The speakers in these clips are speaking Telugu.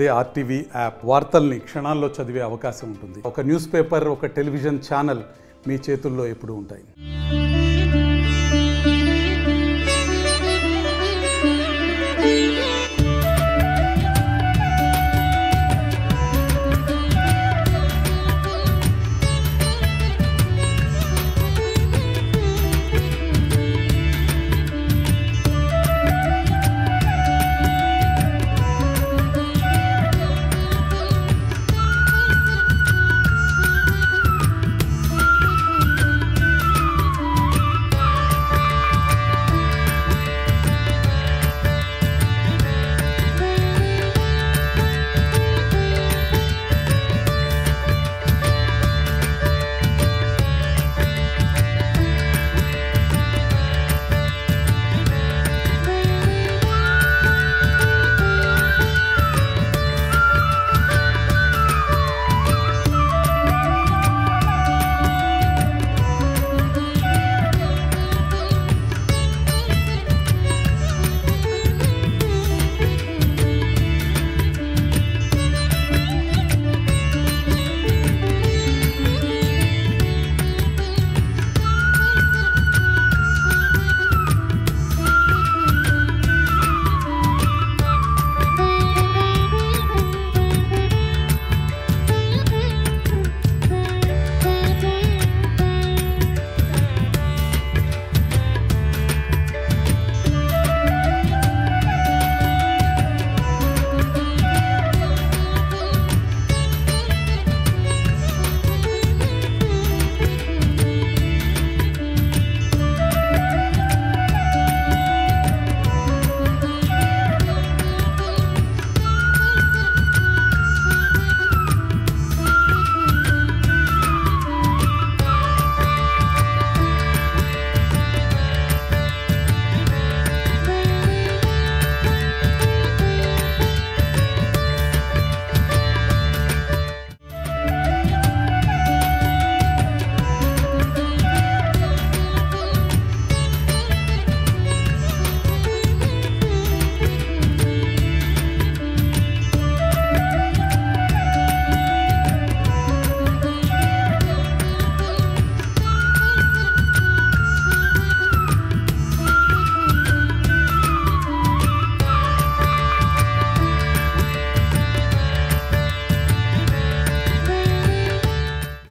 అదే ఆర్టీవీ యాప్ వార్తల్ని క్షణాల్లో చదివే అవకాశం ఉంటుంది. ఒక న్యూస్ పేపర్, ఒక టెలివిజన్ ఛానల్ మీ చేతుల్లో ఎప్పుడూ ఉంటాయి.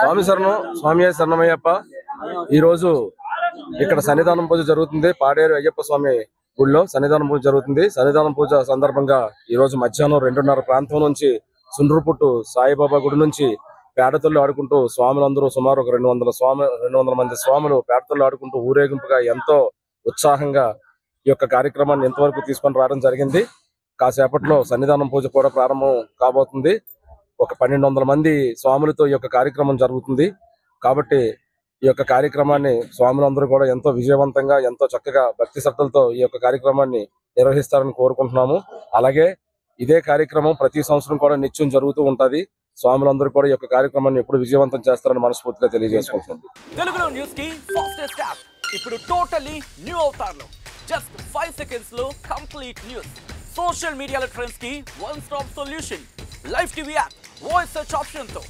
స్వామి శరణం, స్వామి శరణమయ్యప్ప. ఈరోజు ఇక్కడ సన్నిధానం పూజ జరుగుతుంది. పాడేరు అయ్యప్ప స్వామి గుడిలో సన్నిధానం పూజ జరుగుతుంది. సన్నిధానం పూజ సందర్భంగా ఈ రోజు మధ్యాహ్నం 2:30 ప్రాంతం నుంచి సుండ్రుపుట్టు సాయిబాబా గుడి నుంచి పేడతల్లో ఆడుకుంటూ స్వాములందరూ సుమారు ఒక 200 మంది స్వాములు పేడతల్లో ఆడుకుంటూ ఊరేగింపుగా ఎంతో ఉత్సాహంగా ఈ యొక్క కార్యక్రమాన్ని ఇంతవరకు తీసుకొని రావడం జరిగింది. కాసేపట్లో సన్నిధానం పూజ కూడా ప్రారంభం కాబోతుంది. ఒక 1200 మంది స్వాములతో ఈ యొక్క కార్యక్రమం జరుగుతుంది. కాబట్టి ఈ యొక్క కార్యక్రమాన్ని స్వాములందరూ కూడా ఎంతో విజయవంతంగా, ఎంతో చక్కగా భక్తి శ్రద్ధలతో ఈ యొక్క కార్యక్రమాన్ని నిర్వహిస్తారని కోరుకుంటున్నాము. అలాగే ఇదే కార్యక్రమం ప్రతి సంవత్సరం కూడా నిత్యం జరుగుతూ ఉంటది. స్వాములందరూ కూడా ఈ యొక్క కార్యక్రమాన్ని ఎప్పుడు విజయవంతం చేస్తారని మనస్ఫూర్తిగా తెలియజేసుకుంటున్నాం. తెలుగులో న్యూస్ కి ఫాస్టెస్ట్ యాప్ ఇప్పుడు టోటల్లీ న్యూ అవతార్ లో జస్ట్ 5 సెకండ్స్ లో కంప్లీట్ న్యూస్. సోషల్ మీడియాలో ట్రెండ్స్ కి one stop solution. Live TV app voice search option తో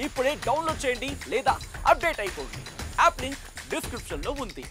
ఇప్పుడే డౌన్లోడ్ చేయండి లేదా అప్డేట్ అయిపోండి. యాప్ లింక్ డిస్క్రిప్షన్ లో ఉంది.